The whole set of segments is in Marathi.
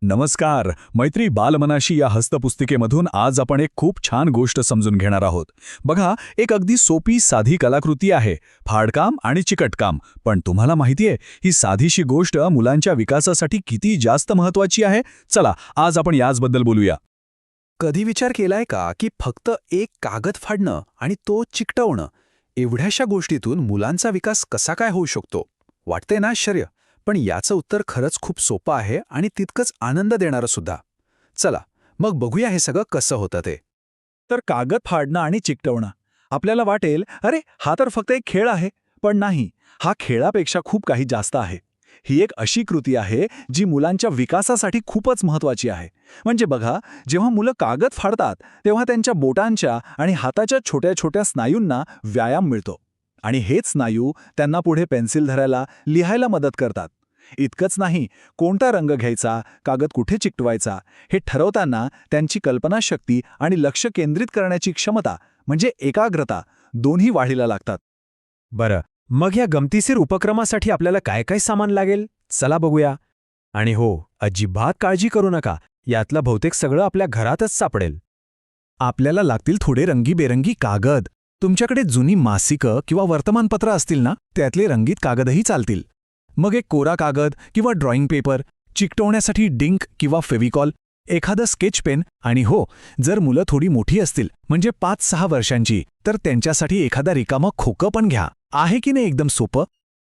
नमस्कार. मैत्री बालमनाशी या हस्तपुस्तिकेमधून आज आपण एक खूप छान गोष्ट समजून घेणार आहोत. बघा, एक अगदी सोपी साधी कलाकृती आहे, फाडकाम आणि चिकटकाम. पण तुम्हाला माहितीये, ही साधीशी गोष्ट मुलांच्या विकासासाठी किती जास्त महत्वाची आहे? चला, आज आपण याचबद्दल बोलूया. कधी विचार केलाय का की फक्त एक कागद फाडणं आणि तो चिकटवणं एवढ्याशा गोष्टीतून मुलांचा विकास कसा काय होऊ शकतो? वाटते ना आश्चर्य, पण याचं उत्तर खरंच खूप सोपं आहे आणि तितकंच आनंद देणारं सुद्धा. चला मग बघूया हे सगळं कसं होतं ते. तर कागद फाडणं आणि चिकटवणं. आपल्याला वाटेल, अरे हा तर फक्त एक खेळ आहे. पण नाही, हा खेळापेक्षा खूप काही जास्त आहे. ही एक अशी कृती आहे जी मुलांच्या विकासासाठी खूपच महत्वाची आहे. म्हणजे बघा, जेव्हा मुलं कागद फाडतात तेव्हा त्यांच्या बोटांच्या आणि हाताच्या छोट्या छोट्या स्नायूंना व्यायाम मिळतो. आणि हेच स्नायू त्यांना पुढे पेन्सिल धरायला, लिहायला मदत करतात. इतकंच नाही, कोणता रंग घ्यायचा, कागद कुठे चिकटवायचा हे ठरवताना त्यांची कल्पनाशक्ती आणि लक्ष केंद्रित करण्याची क्षमता म्हणजे एकाग्रता दोन्ही वाढीला लागतात. बरं, मग या गमतीशीर उपक्रमासाठी आपल्याला काय काय सामान लागेल? चला बघूया. आणि हो, अजिबात काळजी करू नका, यातलं बहुतेक सगळं आपल्या घरातच सापडेल. आपल्याला लागतील थोडे रंगीबेरंगी कागद. तुमच्याकडे जुनी मासिकं किंवा वर्तमानपत्र असतील ना, त्यातले रंगीत कागदही चालतील. मग एक कोरा कागद किंवा ड्रॉइंग पेपर, चिकटवण्यासाठी डिंक किंवा फेविकॉल, एखादं स्केच पेन आणि हो, जर मुलं थोडी मोठी असतील म्हणजे 5-6 वर्षांची, तर त्यांच्यासाठी एखादा रिकामं खोकं पण घ्या. आहे की नाही एकदम सोपं?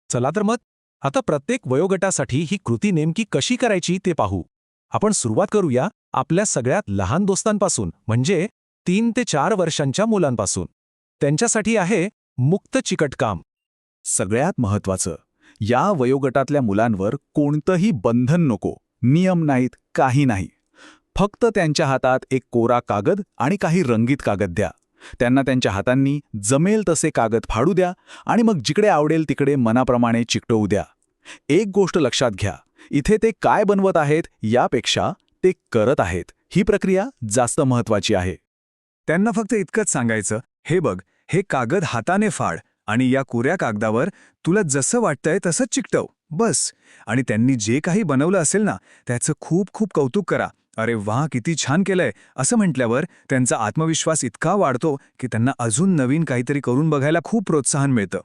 चला तर मग आता प्रत्येक वयोगटासाठी ही कृती नेमकी कशी करायची ते पाहू. आपण सुरुवात करूया आपल्या सगळ्यात लहान दोस्तांपासून, म्हणजे 3 ते 4 वर्षांच्या मुलांपासून. त्यांच्यासाठी आहे मुक्त चिकटकाम. सगळ्यात महत्वाचं, या वयोगटातल्या मुलांवर कोणतंही बंधन नको, नियम नाहीत, काही नाही. फक्त त्यांच्या हातात एक कोरा कागद आणि काही रंगीत कागद द्या. त्यांना त्यांच्या हातांनी जमेल तसे कागद फाडू द्या आणि मग जिकडे आवडेल तिकडे मनाप्रमाणे चिकटवू द्या. एक गोष्ट लक्षात घ्या, इथे ते काय बनवत आहेत यापेक्षा ते करत आहेत, ही प्रक्रिया जास्त महत्वाची आहे. त्यांना फक्त इतकंच सांगायचं, हे बघ, हे कागद हाताने फाड आणि या कोऱ्या कागदावर तुला जसं वाटतंय तसंच चिकटव, बस. आणि त्यांनी जे काही बनवलं असेल ना, त्याचं खूप खूप कौतुक करा. अरे वाह, किती छान केलंय असं म्हटल्यावर त्यांचा आत्मविश्वास इतका वाढतो की त्यांना अजून नवीन काहीतरी करून बघायला खूप प्रोत्साहन मिळतं.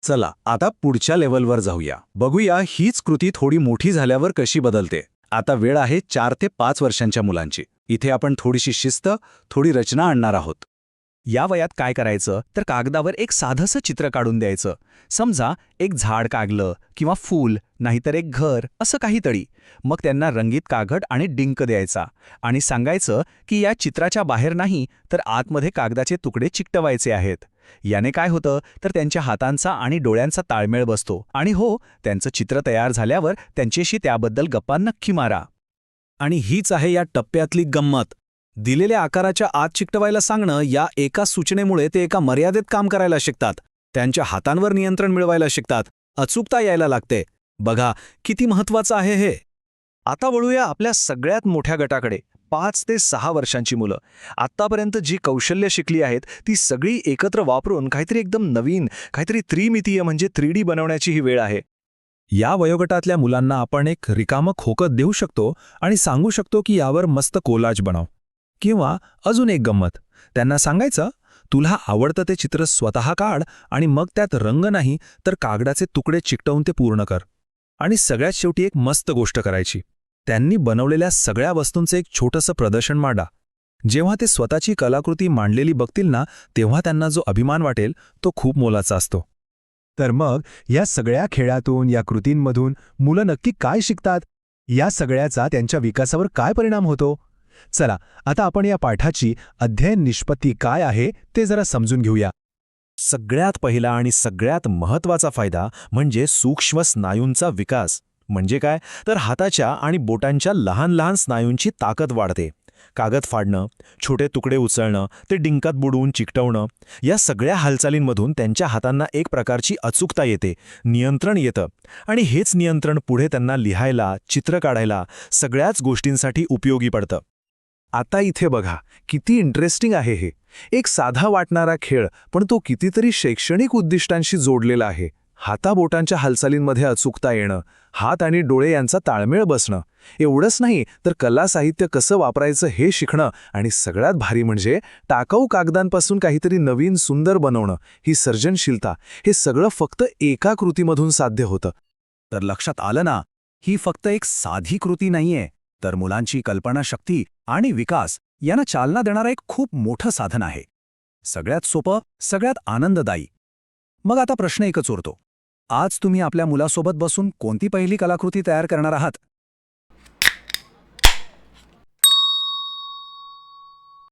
चला आता पुढच्या लेव्हलवर जाऊया. बघूया हीच कृती थोडी मोठी झाल्यावर कशी बदलते. आता वेळ आहे 4 ते 5 वर्षांच्या मुलांची. इथे आपण थोडीशी शिस्त, थोडी रचना आणणार आहोत. या वयात काय करायचं तर कागदावर एक साधंसं चित्र काढून द्यायचं. समजा एक झाड काढलं किंवा फूल, नाहीतर एक घर, असं काहीतरी. मग त्यांना रंगीत कागद आणि डिंक द्यायचा आणि सांगायचं की या चित्राच्या बाहेर नाही तर आतमध्ये कागदाचे तुकडे चिकटवायचे आहेत. याने काय होतं तर त्यांच्या हातांचा आणि डोळ्यांचा ताळमेळ बसतो. आणि हो, त्यांचं चित्र तयार झाल्यावर त्यांच्याशी त्याबद्दल गप्पा नक्की मारा. आणि हीच आहे या टप्प्यातली गंमत. दिलेल्या आकाराच्या आत चिकटवायला सांगणं या एका सूचनेमुळे ते एका मर्यादेत काम करायला शिकतात. त्यांच्या हातांवर नियंत्रण मिळवायला शिकतात. अचूकता यायला लागते. बघा किती महत्वाचं आहे हे. आता वळूया आपल्या सगळ्यात मोठ्या गटाकडे, 5 ते 6 वर्षांची मुलं. आत्तापर्यंत जी कौशल्य शिकली आहेत ती सगळी एकत्र वापरून काहीतरी एकदम नवीन, काहीतरी त्रिमितीय म्हणजे 3D बनवण्याची ही वेळ आहे. या वयोगटातल्या मुलांना आपण एक रिकामं खोकं देऊ शकतो आणि सांगू शकतो की यावर मस्त कोलाज बनव. किंवा अजून एक गंमत, त्यांना सांगायचं, तुला आवडतं ते चित्र स्वतः काढ आणि मग त्यात रंग नाही तर कागदाचे तुकडे चिकटवून ते पूर्ण कर. आणि सगळ्यात शेवटी एक मस्त गोष्ट करायची, त्यांनी बनवलेल्या सगळ्या वस्तूंचं एक छोटंसं प्रदर्शन मांडा. जेव्हा ते स्वतःची कलाकृती मांडलेली बघतील ना, तेव्हा त्यांना जो अभिमान वाटेल तो खूप मोलाचा असतो. तर मग या सगळ्या खेळातून, या कृतींमधून मुलं नक्की काय शिकतात? या सगळ्याचा त्यांच्या विकासावर काय परिणाम होतो? चला आता आपण या पाठाची अध्ययन निष्पत्ती काय आहे ते जरा समजून घेऊया. सगळ्यात पहिला आणि सगळ्यात महत्त्वाचा फायदा म्हणजे सूक्ष्म स्नायूंचा विकास. म्हणजे काय तर हाताच्या आणि बोटांच्या लहान लहान स्नायूंची ताकद वाढते. कागद फाडणं, छोटे तुकडे उचलणं, ते डिंकात बुडवून चिकटवणं, या सगळ्या हालचालींमधून त्यांच्या हातांना एक प्रकारची अचूकता येते, नियंत्रण येतं. आणि हेच नियंत्रण पुढे त्यांना लिहायला, चित्र काढायला, सगळ्याच गोष्टींसाठी उपयोगी पडतं. आता इथे बघा किती इंटरेस्टिंग आहे हे. एक साधा वाटणारा खेळ, पण तो कितीतरी शैक्षणिक उद्दिष्टांशी जोडलेला आहे. हाताबोटांच्या हालचालींमध्ये अचूकता येणं, हात आणि डोळे यांचा ताळमेळ बसणं, एवढंच नाही तर कला साहित्य कसं वापरायचं हे शिकणं आणि सगळ्यात भारी म्हणजे टाकाऊ कागदांपासून काहीतरी नवीन सुंदर बनवणं, ही सर्जनशीलता, हे सगळं फक्त एका कृतीमधून साध्य होतं. तर लक्षात आलं ना, ही फक्त एक साधी कृती नाहीये, तर मुलांची कल्पनाशक्ती आणि विकास यांना चालना देणारं एक खूप मोठं साधन आहे. सगळ्यात सोपं, सगळ्यात आनंददायी. मग आता प्रश्न एकच उरतो. आज तुम्ही आपल्या मुलासोबत बसून कोणती पहिली कलाकृती तयार करणार आहात?